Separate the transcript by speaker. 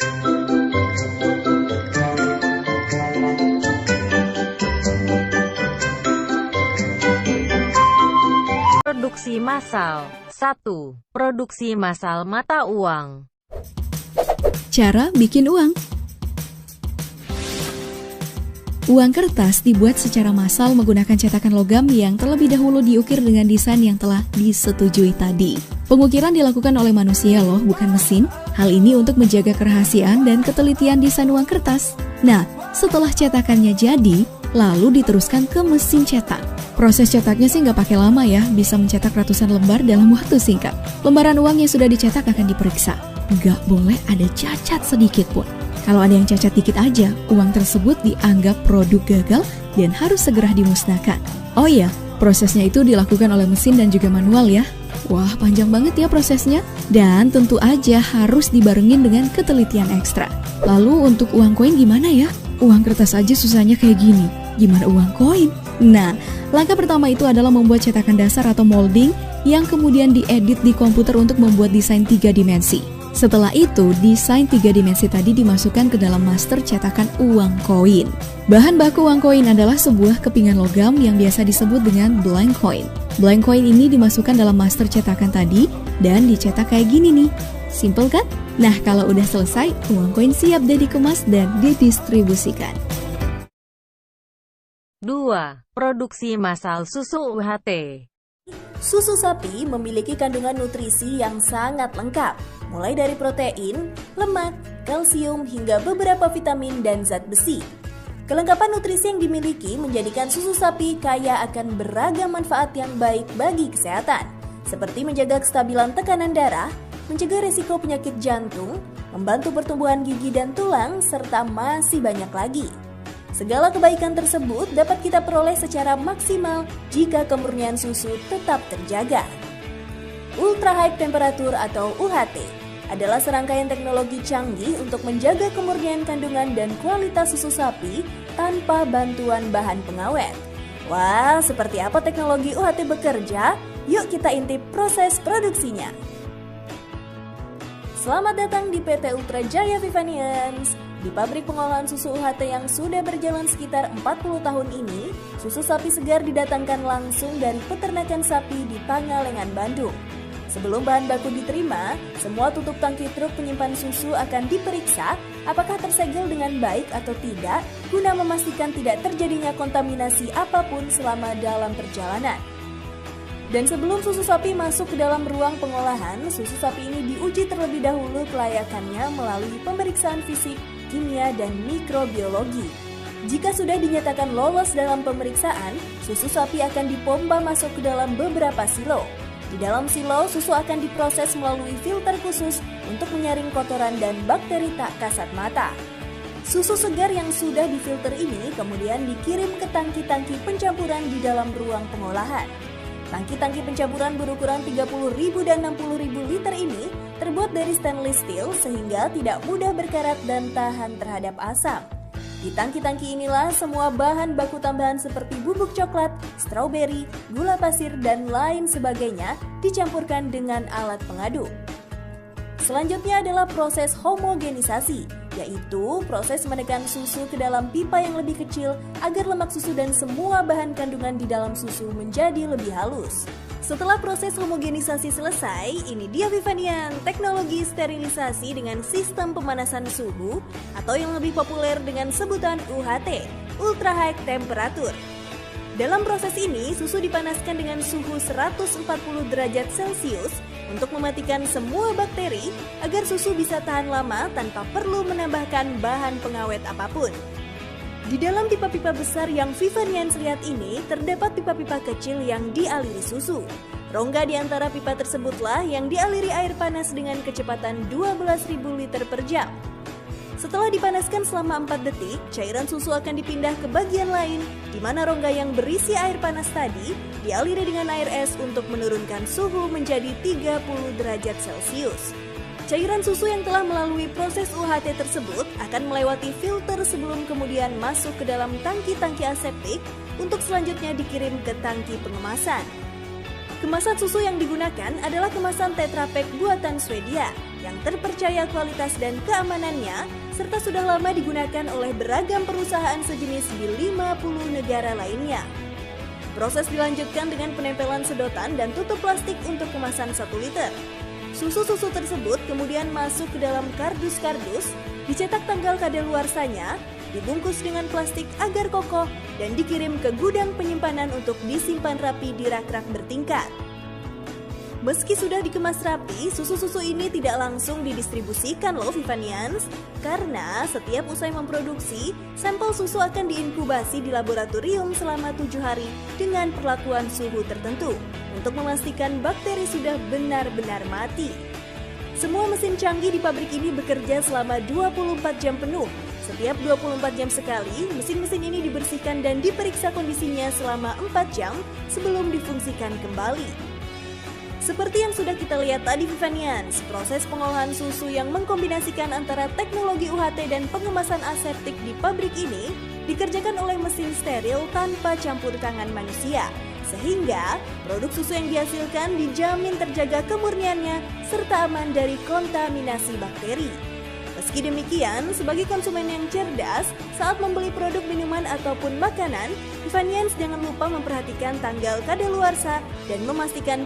Speaker 1: Produksi massal. 1. Produksi massal mata uang.
Speaker 2: Cara bikin uang. Uang kertas dibuat secara massal menggunakan cetakan logam yang terlebih dahulu diukir dengan desain yang telah disetujui tadi. Pengukiran dilakukan oleh manusia loh, bukan mesin. Hal ini untuk menjaga kerahasiaan dan ketelitian desain uang kertas. Nah, setelah cetakannya jadi, lalu diteruskan ke mesin cetak. Proses cetaknya sih nggak pakai lama ya, bisa mencetak ratusan lembar dalam waktu singkat. Lembaran uang yang sudah dicetak akan diperiksa. Nggak boleh ada cacat sedikit pun. Kalau ada yang cacat dikit aja, uang tersebut dianggap produk gagal dan harus segera dimusnahkan. Oh iya, prosesnya itu dilakukan oleh mesin dan juga manual ya. Wah, panjang banget ya prosesnya. Dan tentu aja harus dibarengin dengan ketelitian ekstra. Lalu untuk uang koin gimana ya? Uang kertas aja susahnya kayak gini. Gimana uang koin? Nah, langkah pertama itu adalah membuat cetakan dasar atau molding yang kemudian diedit di komputer untuk membuat desain 3 dimensi. Setelah itu, desain 3 dimensi tadi dimasukkan ke dalam master cetakan uang koin. Bahan baku uang koin adalah sebuah kepingan logam yang biasa disebut dengan blank coin. Blank coin ini dimasukkan dalam master cetakan tadi dan dicetak kayak gini nih. Simple kan? Nah, kalau udah selesai, uang koin siap deh dikemas dan didistribusikan.
Speaker 1: 2. Produksi massal susu UHT.
Speaker 3: Susu sapi memiliki kandungan nutrisi yang sangat lengkap, mulai dari protein, lemak, kalsium, hingga beberapa vitamin dan zat besi. Kelengkapan nutrisi yang dimiliki menjadikan susu sapi kaya akan beragam manfaat yang baik bagi kesehatan, seperti menjaga kestabilan tekanan darah, mencegah resiko penyakit jantung, membantu pertumbuhan gigi dan tulang, serta masih banyak lagi. Segala kebaikan tersebut dapat kita peroleh secara maksimal jika kemurnian susu tetap terjaga. Ultra High Temperature atau UHT adalah serangkaian teknologi canggih untuk menjaga kemurnian kandungan dan kualitas susu sapi tanpa bantuan bahan pengawet. Wah, seperti apa teknologi UHT bekerja? Yuk kita intip proses produksinya. Selamat datang di PT Ultra Jaya Vivanians. Di pabrik pengolahan susu UHT yang sudah berjalan sekitar 40 tahun ini, susu sapi segar didatangkan langsung dari peternakan sapi di Pangalengan, Bandung. Sebelum bahan baku diterima, semua tutup tangki truk penyimpan susu akan diperiksa apakah tersegel dengan baik atau tidak, guna memastikan tidak terjadinya kontaminasi apapun selama dalam perjalanan. Dan sebelum susu sapi masuk ke dalam ruang pengolahan, susu sapi ini diuji terlebih dahulu kelayakannya melalui pemeriksaan fisik, kimia, dan mikrobiologi. Jika sudah dinyatakan lolos dalam pemeriksaan, susu sapi akan dipompa masuk ke dalam beberapa silo. Di dalam silo, susu akan diproses melalui filter khusus untuk menyaring kotoran dan bakteri tak kasat mata. Susu segar yang sudah difilter ini kemudian dikirim ke tangki-tangki pencampuran di dalam ruang pengolahan. Tangki-tangki pencampuran berukuran 30.000 dan 60.000 liter ini terbuat dari stainless steel sehingga tidak mudah berkarat dan tahan terhadap asam. Di tangki-tangki inilah semua bahan baku tambahan seperti bubuk coklat, stroberi, gula pasir, dan lain sebagainya dicampurkan dengan alat pengaduk. Selanjutnya adalah proses homogenisasi, yaitu proses menekan susu ke dalam pipa yang lebih kecil agar lemak susu dan semua bahan kandungan di dalam susu menjadi lebih halus. Setelah proses homogenisasi selesai, ini dia Vivanian, teknologi sterilisasi dengan sistem pemanasan suhu atau yang lebih populer dengan sebutan UHT, Ultra High Temperature. Dalam proses ini, susu dipanaskan dengan suhu 140 derajat Celcius untuk mematikan semua bakteri agar susu bisa tahan lama tanpa perlu menambahkan bahan pengawet apapun. Di dalam pipa-pipa besar yang Vivanians lihat ini, terdapat pipa-pipa kecil yang dialiri susu. Rongga di antara pipa tersebutlah yang dialiri air panas dengan kecepatan 12.000 liter per jam. Setelah dipanaskan selama 4 detik, cairan susu akan dipindah ke bagian lain, di mana rongga yang berisi air panas tadi dialiri dengan air es untuk menurunkan suhu menjadi 30 derajat Celcius. Cairan susu yang telah melalui proses UHT tersebut akan melewati filter sebelum kemudian masuk ke dalam tangki-tangki aseptik untuk selanjutnya dikirim ke tangki pengemasan. Kemasan susu yang digunakan adalah kemasan Tetra Pak buatan Swedia yang terpercaya kualitas dan keamanannya, serta sudah lama digunakan oleh beragam perusahaan sejenis di 50 negara lainnya. Proses dilanjutkan dengan penempelan sedotan dan tutup plastik untuk kemasan 1 liter. Susu-susu tersebut kemudian masuk ke dalam kardus-kardus, dicetak tanggal kadaluarsanya, dibungkus dengan plastik agar kokoh, dan dikirim ke gudang penyimpanan untuk disimpan rapi di rak-rak bertingkat. Meski sudah dikemas rapi, susu-susu ini tidak langsung didistribusikan loh Vivanians, karena setiap usai memproduksi, sampel susu akan diinkubasi di laboratorium selama 7 hari dengan perlakuan suhu tertentu untuk memastikan bakteri sudah benar-benar mati. Semua mesin canggih di pabrik ini bekerja selama 24 jam penuh. Setiap 24 jam sekali, mesin-mesin ini dibersihkan dan diperiksa kondisinya selama 4 jam sebelum difungsikan kembali. Seperti yang sudah kita lihat tadi Vivanians, proses pengolahan susu yang mengkombinasikan antara teknologi UHT dan pengemasan aseptik di pabrik ini dikerjakan oleh mesin steril tanpa campur tangan manusia, sehingga produk susu yang dihasilkan dijamin terjaga kemurniannya serta aman dari kontaminasi bakteri. Meski demikian, sebagai konsumen yang cerdas, saat membeli produk minuman ataupun makanan, Vivanians jangan lupa memperhatikan tanggal kadaluarsa dan memastikan